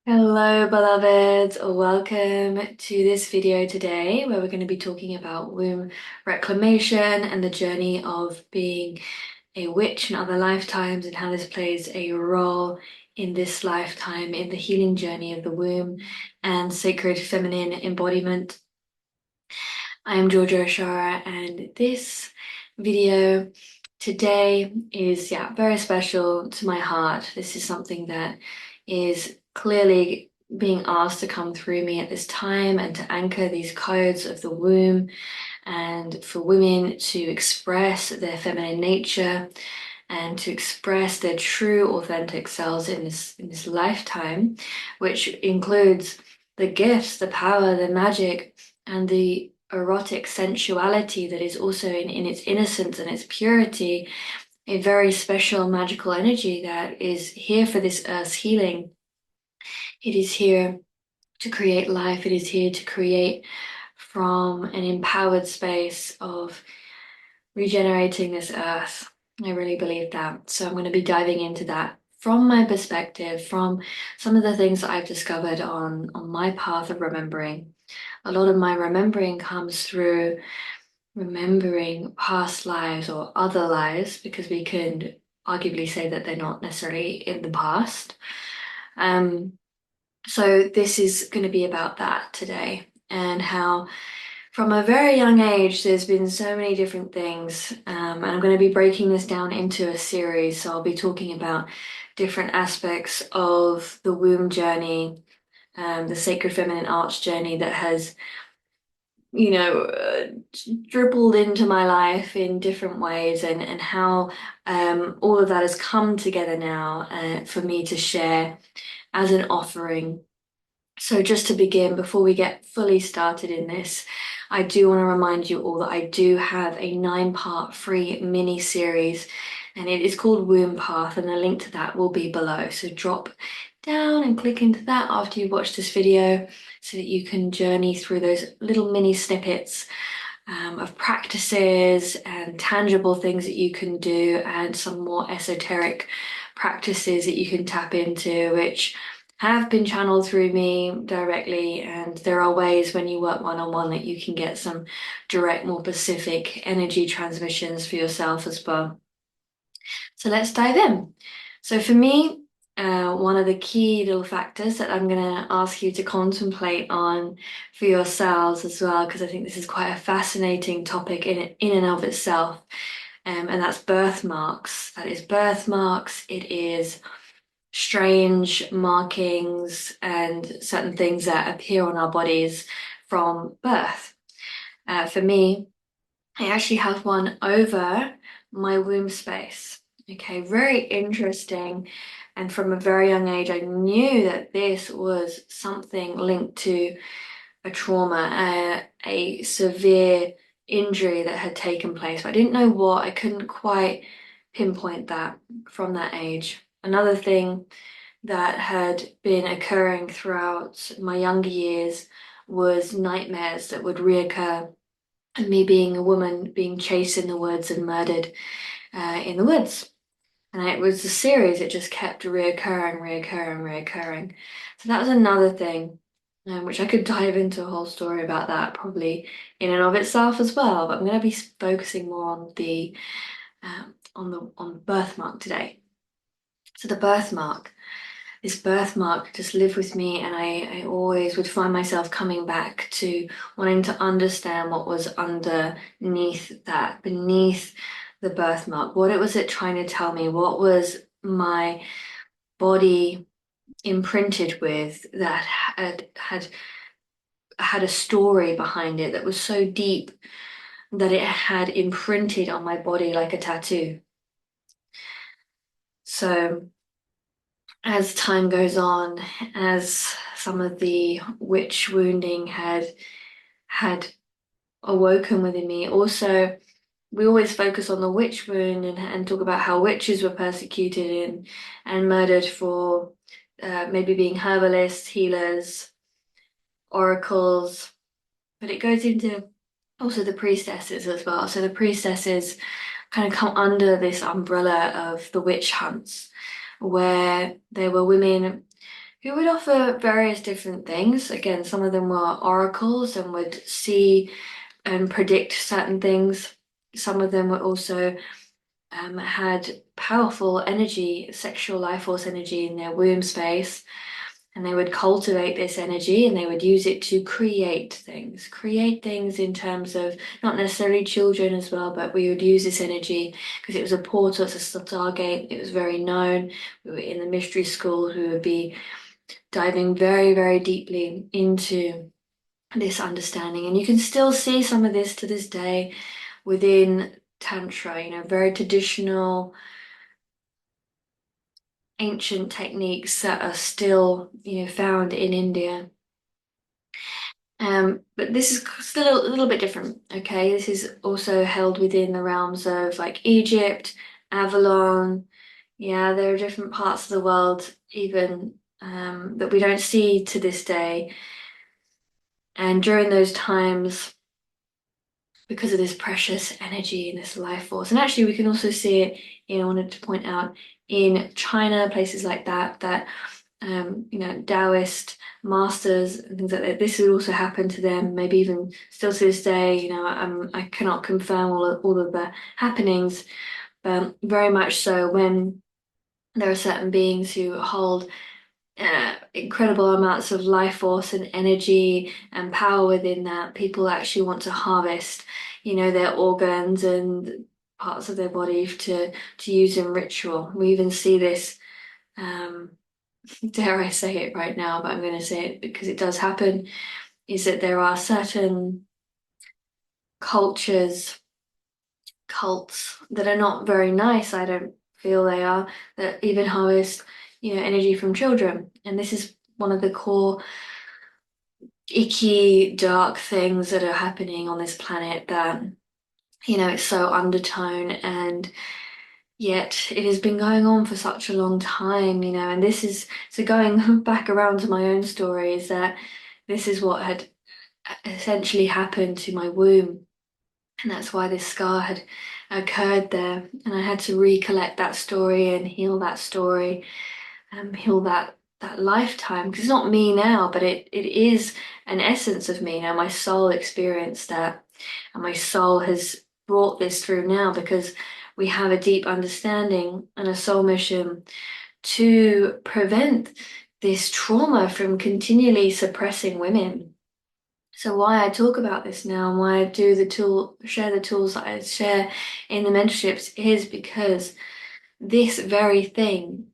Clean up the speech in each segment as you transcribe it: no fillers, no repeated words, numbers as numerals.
Hello, beloveds. Welcome to this video today where we're going to be talking about womb reclamation and the journey of being a witch in other lifetimes and how this plays a role in this lifetime in the healing journey of the womb and sacred feminine embodiment. I am Georgia Ashara, and this video today is, very special to my heart. This is something that is clearly being asked to come through me at this time and to anchor these codes of the womb and for women to express their feminine nature and to express their true authentic selves in this lifetime, which includes the gifts, the power, the magic, and the erotic sensuality that is also in its innocence and its purity, a very special magical energy that is here for this earth's healing. It is here to create life. It is here to create from an empowered space of regenerating this earth. I really believe that. So I'm going to be diving into that from my perspective, from some of the things that I've discovered on my path of remembering. A lot of my remembering comes through remembering past lives or other lives, because we can arguably say that they're not necessarily in the past. Um, so this is going to be about that today and how from a very young age, there's been so many different things, and I'm going to be breaking this down into a series. So I'll be talking about different aspects of the womb journey, the sacred feminine arts journey that has, dribbled into my life in different ways, and how all of that has come together now for me to share as an offering. So just to begin, before we get fully started in this, I do want to remind you all that I do have a 9-part free mini series, and it is called Womb Path, and the link to that will be below. So drop down and click into that after you watch this video so that you can journey through those little mini snippets of practices and tangible things that you can do, and some more esoteric practices that you can tap into, which have been channeled through me directly. And there are ways when you work one-on-one that you can get some direct, more specific energy transmissions for yourself as well. So let's dive in. So for me, one of the key little factors that I'm going to ask you to contemplate on for yourselves as well, because I think this is quite a fascinating topic in and of itself, and that's birthmarks. That is birthmarks. It is strange markings and certain things that appear on our bodies from birth. For me, I actually have one over my womb space. Okay, very interesting. And from a very young age, I knew that this was something linked to a trauma, a severe injury that had taken place. But I didn't know what. I couldn't quite pinpoint that from that age. Another thing that had been occurring throughout my younger years was nightmares that would reoccur, and me being a woman being chased in the woods and murdered in the woods. And it was a series, it just kept reoccurring. So that was another thing, which I could dive into a whole story about that probably in and of itself as well. But I'm going to be focusing more on the birthmark today. So the birthmark, this birthmark just lived with me, and I always would find myself coming back to wanting to understand what was underneath that, beneath the birthmark. What it was it trying to tell me? What was my body imprinted with that had a story behind it that was so deep that it had imprinted on my body like a tattoo. So as time goes on, as some of the witch wounding had awoken within me, also we always focus on the witch wound and talk about how witches were persecuted and murdered for maybe being herbalists, healers, oracles, but it goes into also the priestesses as well. So the priestesses kind of come under this umbrella of the witch hunts, where there were women who would offer various different things. Again, some of them were oracles and would see and predict certain things. Some of them were also had powerful energy, sexual life force energy in their womb space. And they would cultivate this energy and they would use it to create things in terms of not necessarily children as well, but we would use this energy because it was a portal, it's a stargate, it was very known. We were in the mystery school who would be diving very, very deeply into this understanding. And you can still see some of this to this day within Tantra, very traditional, ancient techniques that are still, found in India. But this is still a little bit different, okay? This is also held within the realms of like Egypt, Avalon. Yeah, there are different parts of the world even that we don't see to this day. And during those times, because of this precious energy and this life force. And actually, we can also see it, I wanted to point out in China, places like that, Taoist masters and things like that. This would also happen to them, maybe even still to this day. I cannot confirm all of the happenings, but very much so when there are certain beings who hold incredible amounts of life force and energy and power within that. People actually want to harvest, their organs and parts of their body to use in ritual. We even see this, dare I say it right now, but I'm going to say it because it does happen, is that there are certain cultures, cults that are not very nice. I don't feel they are, that even harvest, energy from children. And this is one of the core icky, dark things that are happening on this planet that, it's so undertone and yet it has been going on for such a long time, and this is so going back around to my own story is that this is what had essentially happened to my womb. And that's why this scar had occurred there. And I had to recollect that story and heal that story, heal that lifetime. Because it's not me now, but it is an essence of me now. My soul experienced that, and my soul has brought this through now because we have a deep understanding and a soul mission to prevent this trauma from continually suppressing women. So why I talk about this now and why I do share the tools that I share in the mentorships is because this very thing,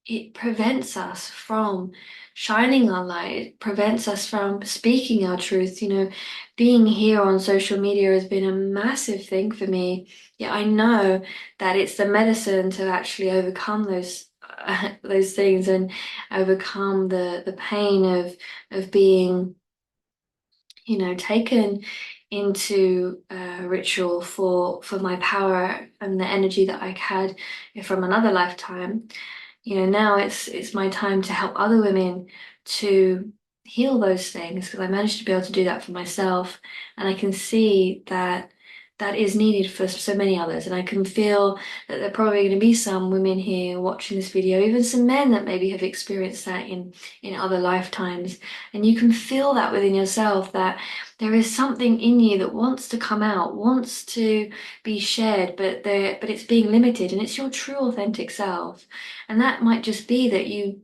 it prevents us from shining our light. It prevents us from speaking our truth. Being here on social media has been a massive thing for me. Yeah, I know that it's the medicine to actually overcome those things and overcome the pain of being, taken into ritual for my power and the energy that I had from another lifetime. Now it's my time to help other women to heal those things because I managed to be able to do that for myself, and I can see that that is needed for so many others. And I can feel that there are probably going to be some women here watching this video, even some men that maybe have experienced that in other lifetimes. And you can feel that within yourself that there is something in you that wants to come out, wants to be shared, but it's being limited, and it's your true authentic self. And that might just be that you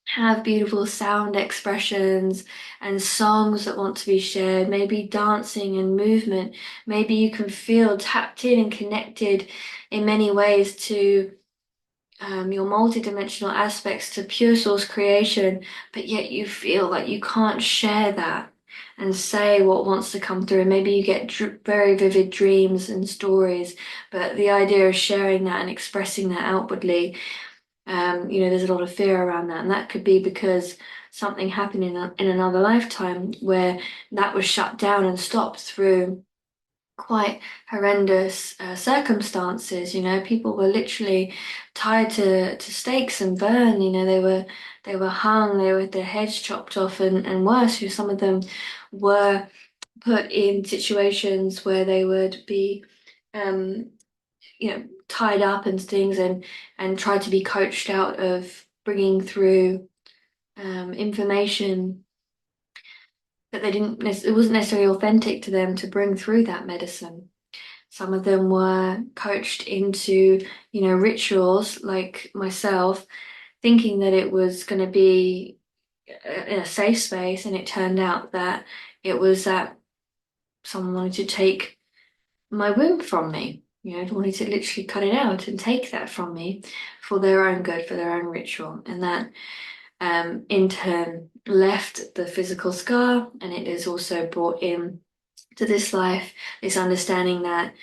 have beautiful sound expressions and songs that want to be shared, maybe dancing and movement. Maybe you can feel tapped in and connected in many ways to your multidimensional aspects to pure source creation, but yet you feel like you can't share that and say what wants to come through. And maybe you get very vivid dreams and stories, but the idea of sharing that and expressing that outwardly, there's a lot of fear around that, and that could be because something happened in another lifetime where that was shut down and stopped through quite horrendous circumstances. People were literally tied to stakes and burned. They were hung, they were their heads chopped off, and worse. Some of them were put in situations where they would be um, tied up and things and tried to be coached out of bringing through information that it wasn't necessarily authentic to them to bring through that medicine. Some of them were coached into, rituals like myself, thinking that it was going to be in a safe space, and it turned out that it was that someone wanted to take my womb from me. Wanted to literally cut it out and take that from me for their own good, for their own ritual. And that in turn left the physical scar, and it is also brought in to this life this understanding that,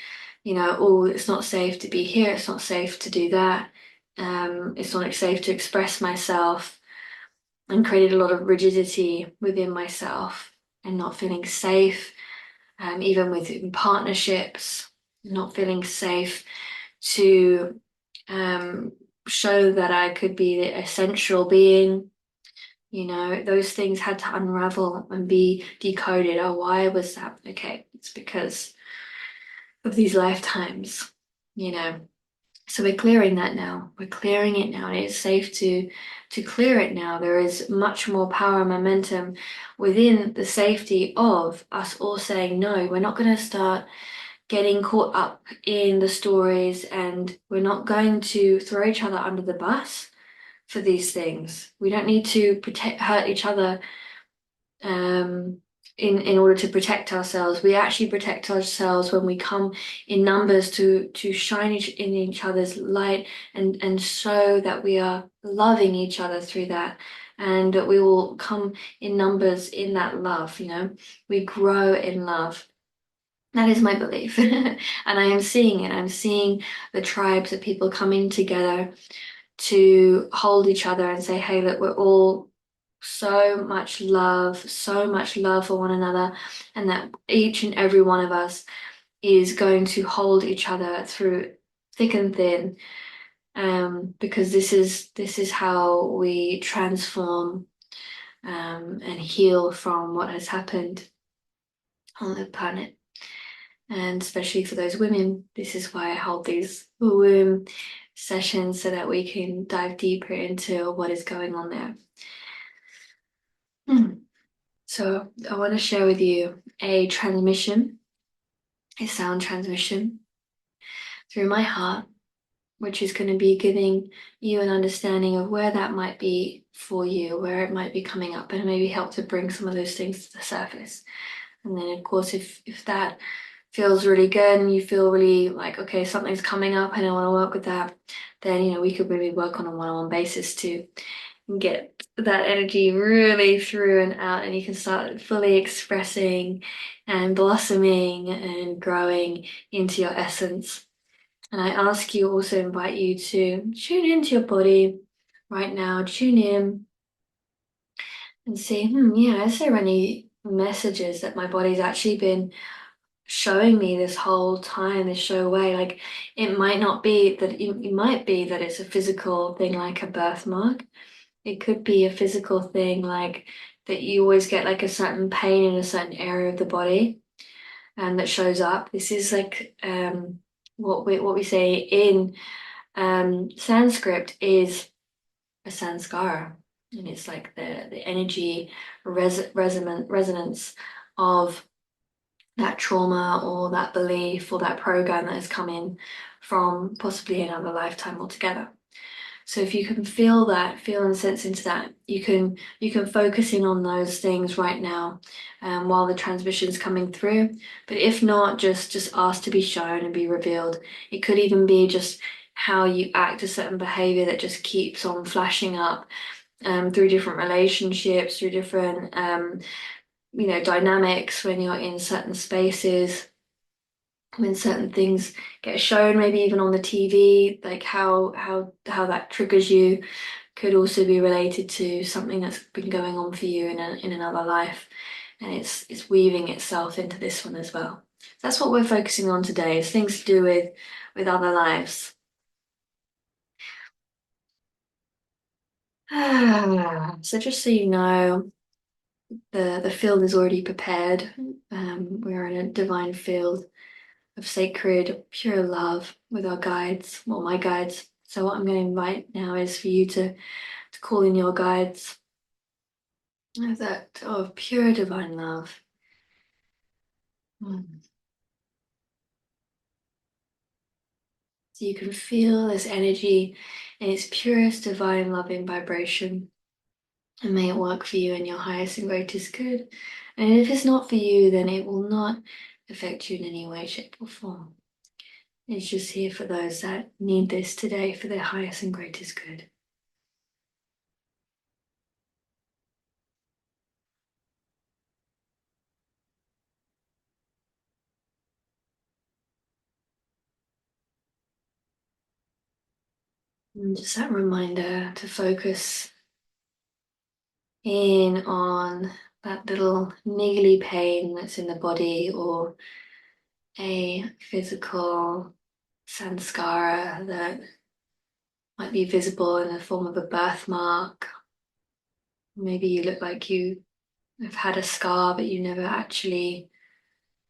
oh, it's not safe to be here, it's not safe to do that, it's not safe to express myself, and created a lot of rigidity within myself and not feeling safe, even within partnerships, not feeling safe to show that I could be the essential being. Those things had to unravel and be decoded. Oh, why was that? Okay, it's because of these lifetimes, you know. So we're clearing that now. We're clearing it now. And it's safe to clear it now. There is much more power and momentum within the safety of us all saying, no, we're not going to start getting caught up in the stories, and we're not going to throw each other under the bus for these things. We don't need to hurt each other in order to protect ourselves. We actually protect ourselves when we come in numbers to shine in each other's light, and show that we are loving each other through that. And that we will come in numbers in that love, we grow in love. That is my belief. And I am seeing it. I'm seeing the tribes of people coming together to hold each other and say, hey, look, we're all so much love for one another, and that each and every one of us is going to hold each other through thick and thin, because this is how we transform and heal from what has happened on the planet. And especially for those women, this is why I hold these womb sessions, so that we can dive deeper into what is going on there. So I want to share with you a sound transmission through my heart, which is going to be giving you an understanding of where that might be for you, where it might be coming up, and maybe help to bring some of those things to the surface. And then, of course, if that feels really good and you feel really like, okay, something's coming up and I want to work with that, then, we could maybe work on a one-on-one basis to get that energy really through and out, and you can start fully expressing and blossoming and growing into your essence. And I ask you, also invite you to tune into your body right now. Tune in and see, yeah, is there any messages that my body's actually been showing me this whole time, this show away? Like, it might not be that it might be that it's a physical thing like a birthmark. It could be a physical thing like that you always get like a certain pain in a certain area of the body, and that shows up. This is like what we say in Sanskrit is a sanskara, and it's like the energy resonance of that trauma or that belief or that program that has come in from possibly another lifetime altogether. So if you can feel and sense into that, you can focus in on those things right now, while the transmission is coming through. But if not, just ask to be shown and be revealed. It could even be just how you act, a certain behavior that just keeps on flashing up, through different relationships, through different dynamics when you're in certain spaces, when certain things get shown, maybe even on the TV, like how that triggers you, could also be related to something that's been going on for you in another life, and it's weaving itself into this one as well. That's what we're focusing on today, is things to do with other lives. So just so you know, the field is already prepared. We're in a divine field of sacred, pure love with our guides, well, my guides. So what I'm going to invite now is for you to call in your guides, of that of pure divine love. Mm. So you can feel this energy in its purest divine loving vibration. And may it work for you in your highest and greatest good. And if it's not for you, then it will not affect you in any way, shape, or form. It's just here for those that need this today for their highest and greatest good. And just that reminder to focus in on that little niggly pain that's in the body or a physical sanskara that might be visible in the form of a birthmark. Maybe you look like you have had a scar, but you never actually,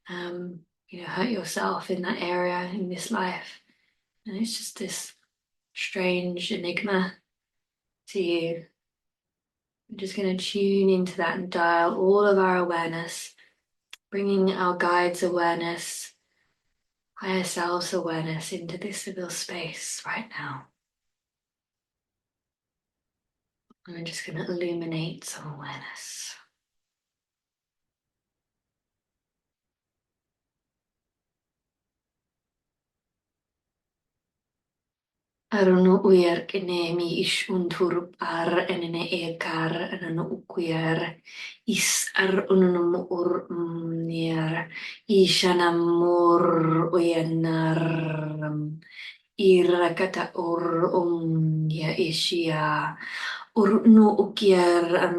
hurt yourself in that area in this life. And it's just this strange enigma to you. I'm just going to tune into that and dial all of our awareness, bringing our guides' awareness, higher selves awareness into this little space right now. And I'm just going to illuminate some awareness. Arunu uyer enemi ish unturp ar enene ekar ananu ukuyer is ar ununum ur nier ishanamur uyenar irakata ur ya ishia ur nu ukier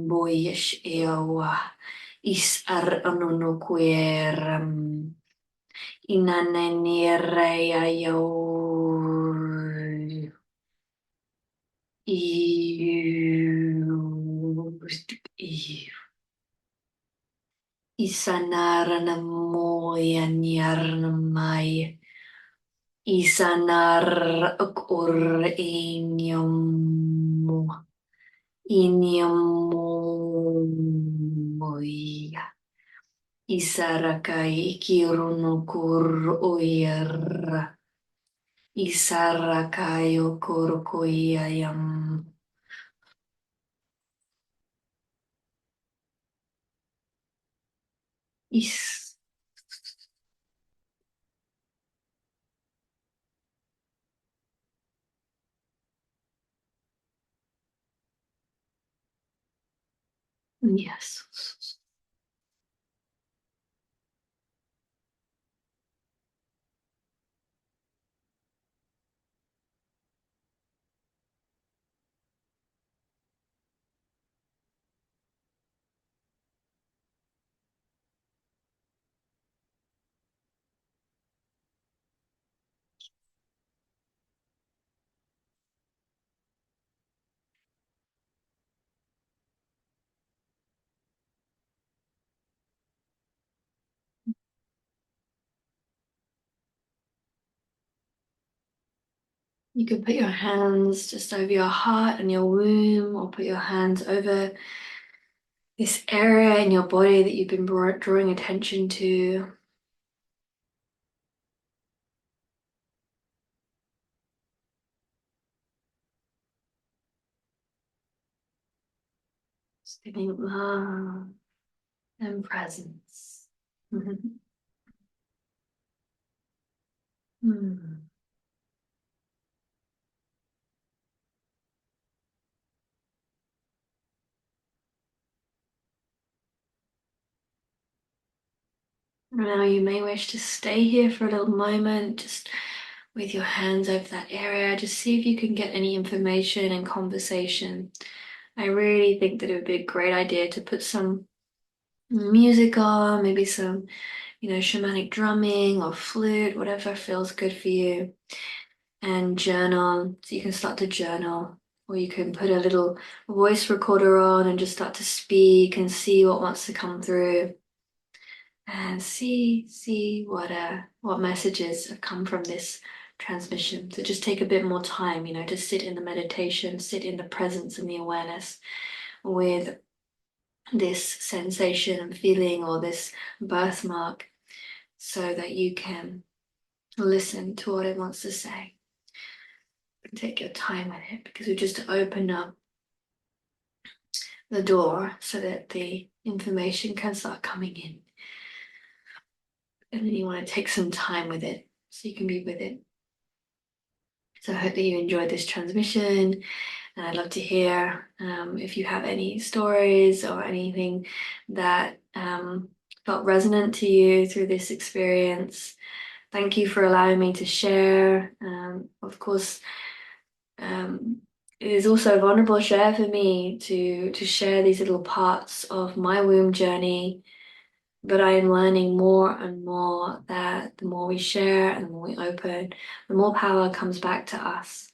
boyish ewa is ar ununu kuyer inaneniraya Isanaranamoyanyarnamai Isanar ur inyamoya Isarakai ikirunukur uyar Isarakayo kurkoyayam is yes. You can put your hands just over your heart and your womb, or put your hands over this area in your body that you've been drawing attention to. Just feeling love and presence. Mm. Now you may wish to stay here for a little moment, just with your hands over that area. Just see if you can get any information and conversation. I really think that it would be a great idea to put some music on, maybe some, shamanic drumming or flute, whatever feels good for you, and journal. So you can start to journal, or you can put a little voice recorder on and just start to speak and see what wants to come through, and see what messages have come from this transmission. So just take a bit more time, to sit in the meditation, sit in the presence and the awareness with this sensation and feeling or this birthmark so that you can listen to what it wants to say. Take your time with it because we just opened up the door so that the information can start coming in. And then you want to take some time with it so you can be with it. So I hope that you enjoyed this transmission, and I'd love to hear if you have any stories or anything that felt resonant to you through this experience. Thank you for allowing me to share. Of course, it is also a vulnerable share for me to share these little parts of my womb journey. But I am learning more and more that the more we share and the more we open, the more power comes back to us.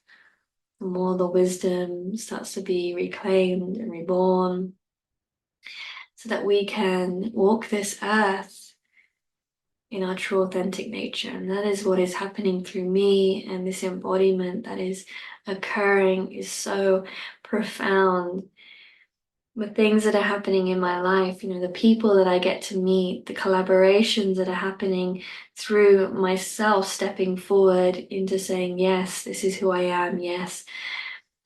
The more the wisdom starts to be reclaimed and reborn, so that we can walk this earth in our true authentic nature. And that is what is happening through me, and this embodiment that is occurring is so profound. The things that are happening in my life, the people that I get to meet, the collaborations that are happening through myself stepping forward into saying, yes, this is who I am. Yes,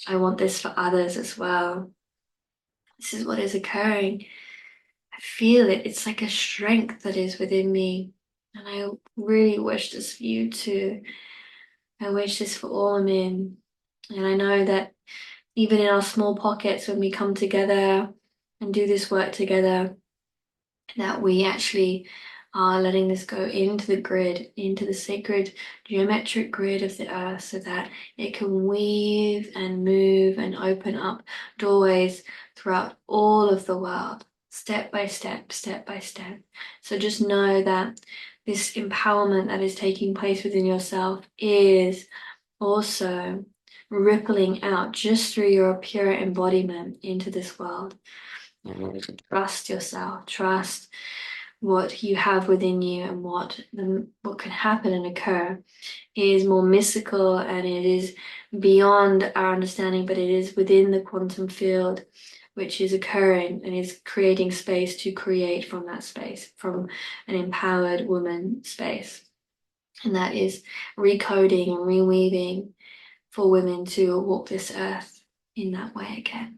I want this for others as well. This is what is occurring. I feel it. It's like a strength that is within me. And I really wish this for you too. I wish this for all women. And I know that even in our small pockets, when we come together and do this work together, that we actually are letting this go into the grid, into the sacred geometric grid of the earth, so that it can weave and move and open up doorways throughout all of the world, step by step, step by step. So just know that this empowerment that is taking place within yourself is also rippling out just through your pure embodiment into this world. Trust yourself, trust what you have within you, and what can happen and occur is more mystical, and it is beyond our understanding, but it is within the quantum field, which is occurring and is creating space to create from that space, from an empowered woman space. And that is recoding and reweaving for women to walk this earth in that way again.